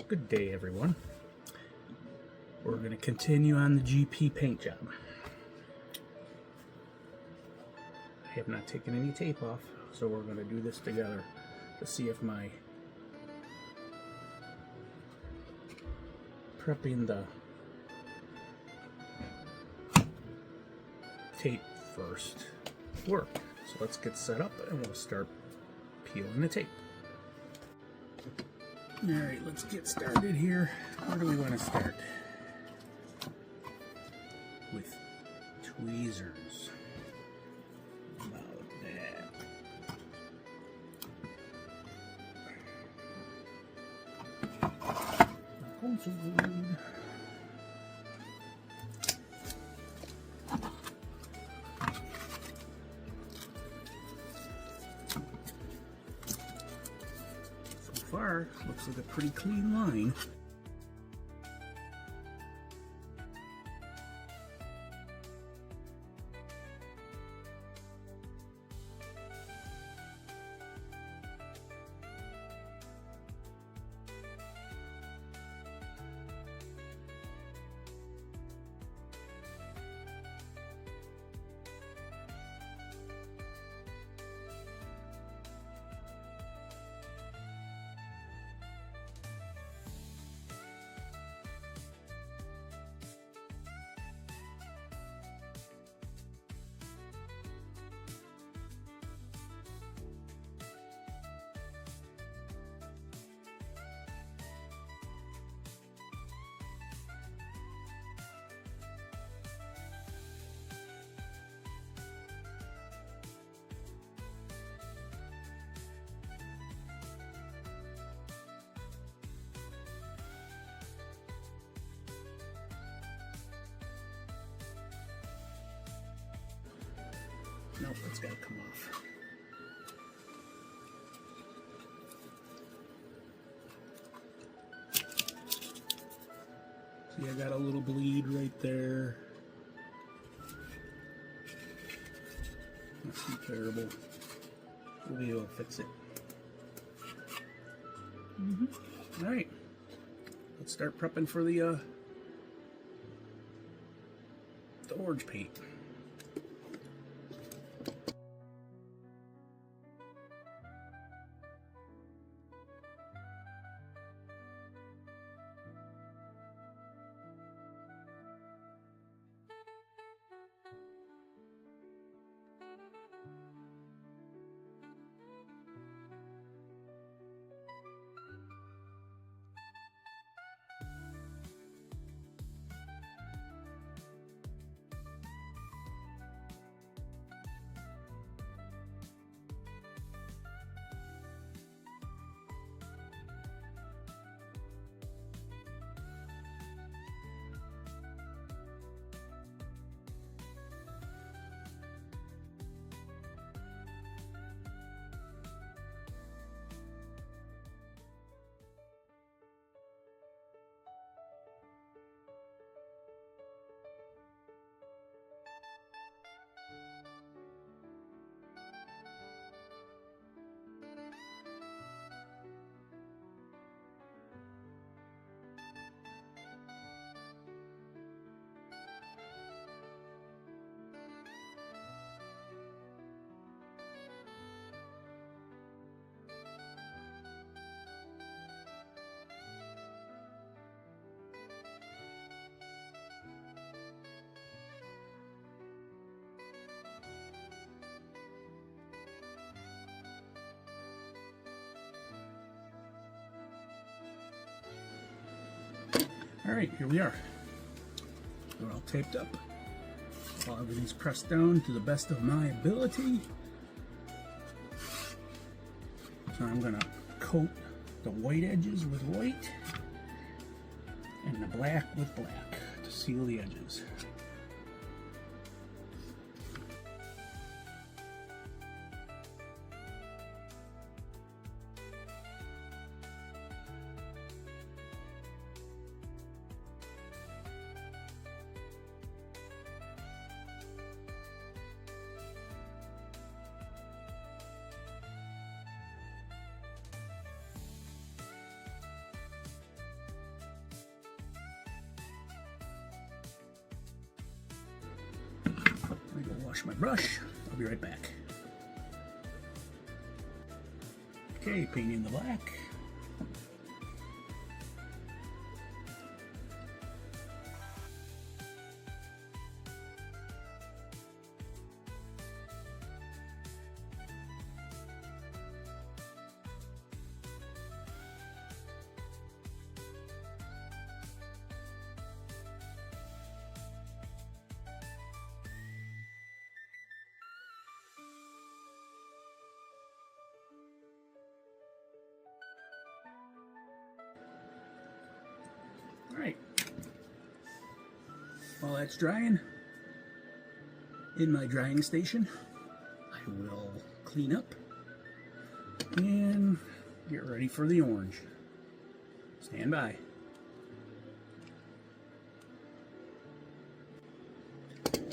Good day, everyone. We're going to continue on the GP paint job. I have not taken any tape off, so we're going to do this together to see if my prepping the tape first work. So let's get set up and we'll start peeling the tape. Alright, let's get started here. Where do we want to start? With tweezers. About that. Not going so good. So far, looks like a pretty clean line. Nope, it's got to come off. See, I got a little bleed right there. That's too terrible. We'll be able to fix it. All right, let's start prepping for the orange paint. All right, here we are. We're all taped up. All everything's pressed down to the best of my ability. So I'm gonna coat the white edges with white and the black with black to seal the edges. I go wash my brush. I'll be right back. Okay, painting the black. Alright, while that's drying, in my drying station, I will clean up and get ready for the orange. Stand by.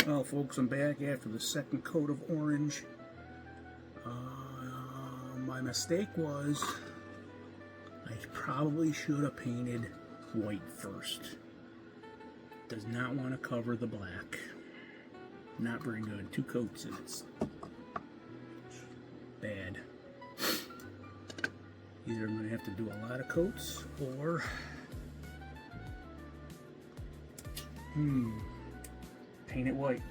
Well, folks, I'm back after the second coat of orange. My mistake was I probably should have painted white first. Does not want to cover the black. Not very good. 2 coats and it's bad. Either I'm going to have to do a lot of coats or paint it white.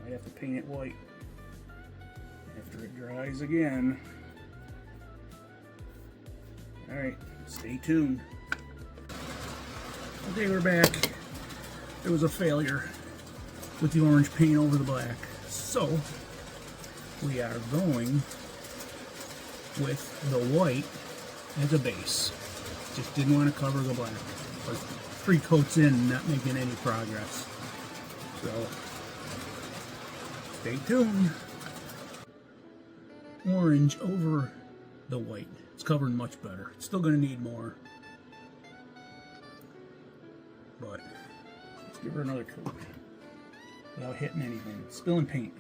Might have to paint it white after it dries again. Alright, stay tuned. Okay, we're back. There was a failure with the orange paint over the black. So, we are going with the white as a base. Just didn't want to cover the black. Was 3 coats in, not making any progress. So, stay tuned. Orange over the white. It's covering much better. It's still going to need more. But let's give her another coat without hitting anything. Spilling paint.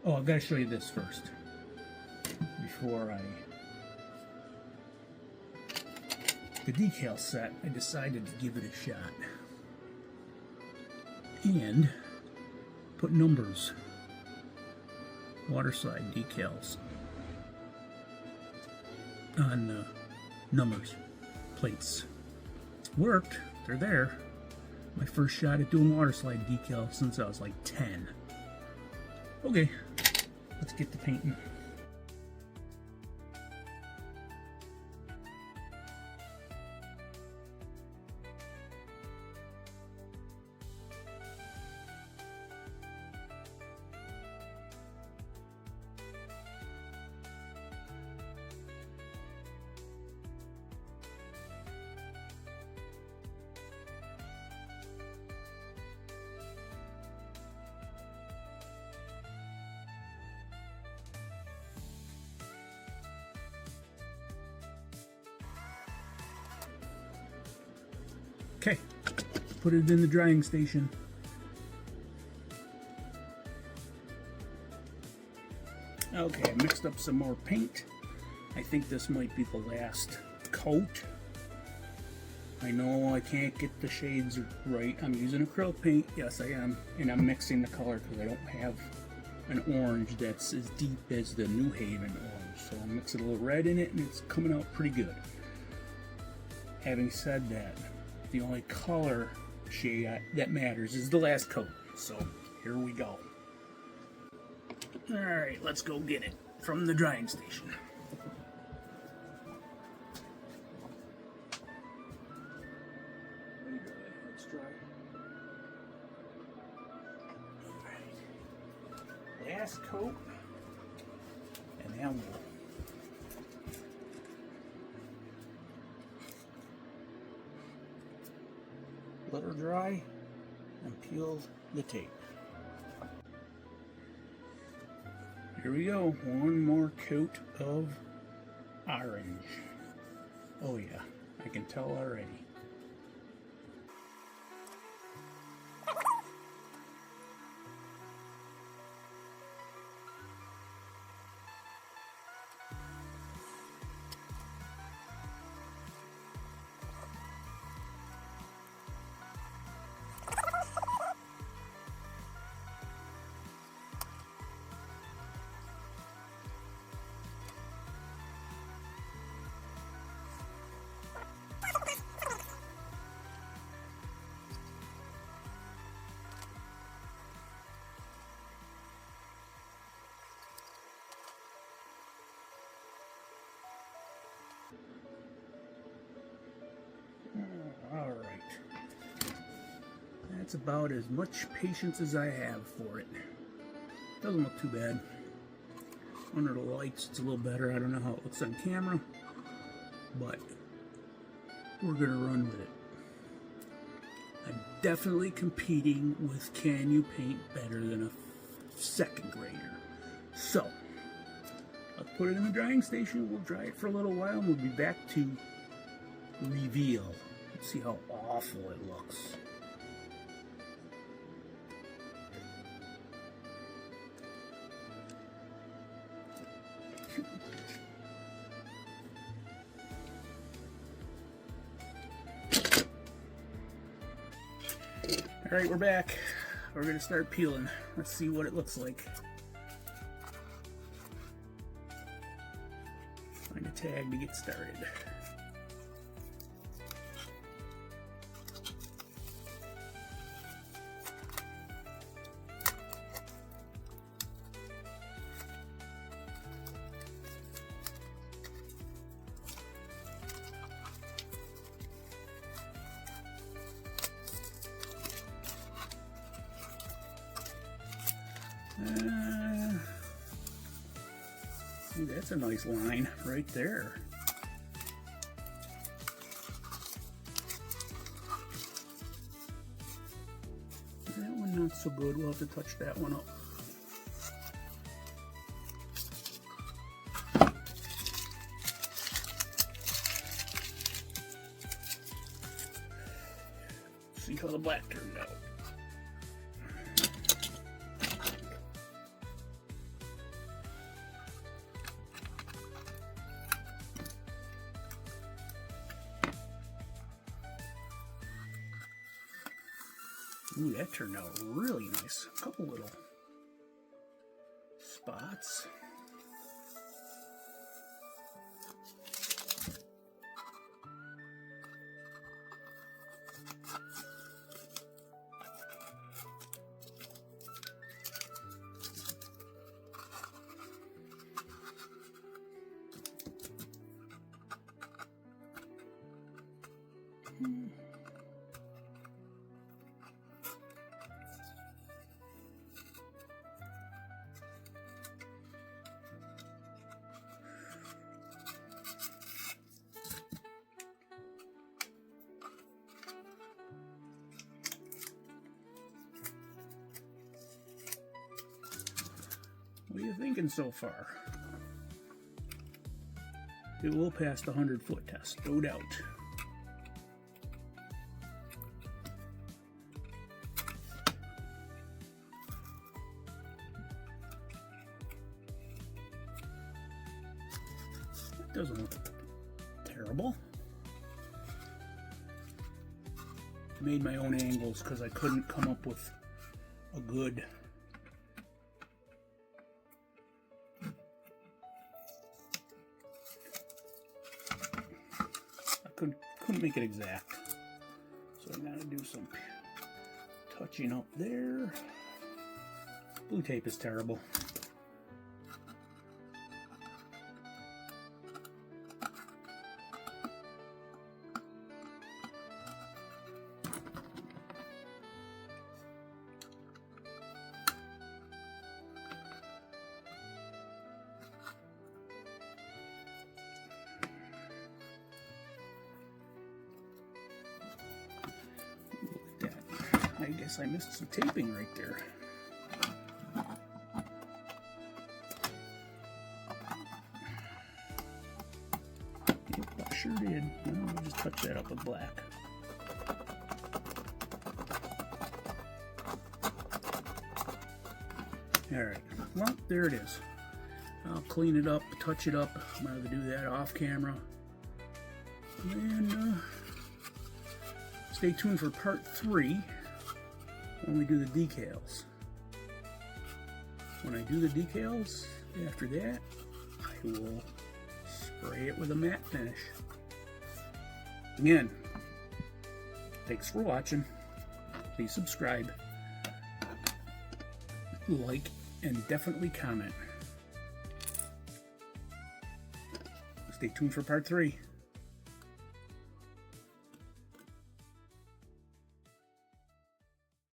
Oh, I've got to show you this first before the decal set. I decided to give it a shot and put numbers, waterslide decals on numbers plates. Worked. They're there. My first shot at doing waterslide decal since I was like 10. Okay, let's get to painting. Okay, put it in the drying station. Okay, I mixed up some more paint. I think this might be the last coat. I know I can't get the shades right. I'm using acrylic paint, yes I am, and I'm mixing the color because I don't have an orange that's as deep as the New Haven orange. So I'm mixing a little red in it and it's coming out pretty good. Having said that, the only color shade that matters is the last coat. So here we go. Alright, let's go get it from the drying station. Let's dry. Alright. Last coat. And then we'll let her dry and peel the tape. Here we go, one more coat of orange. Oh yeah, I can tell already. That's about as much patience as I have for it. Doesn't look too bad. Under the lights, it's a little better. I don't know how it looks on camera, but we're gonna run with it. I'm definitely competing with Can You Paint better than a second grader. So, let's put it in the drying station. We'll dry it for a little while, and we'll be back to reveal. Let's see how awful it looks. All right, we're back. We're gonna start peeling. Let's see what it looks like. Find a tag to get started. Ooh, that's a nice line right there. That one not so good. We'll have to touch that one up. See how the black turned out. Ooh, that turned out really nice. A couple little spots. What are you thinking so far? It will pass the 100-foot test, no doubt. That doesn't look terrible. I made my own angles because I couldn't come up with a good couldn't make it exact, so I gotta do some touching up there. Blue tape is terrible. I guess I missed some taping right there. Yep, I sure did. Well, I'll just touch that up with black. Alright, well, there it is. I'll clean it up, touch it up. I'm going to do that off camera. And stay tuned for part 3. When we do the decals. When I do the decals, after that, I will spray it with a matte finish. Again, thanks for watching. Please subscribe, like, and definitely comment. Stay tuned for part 3.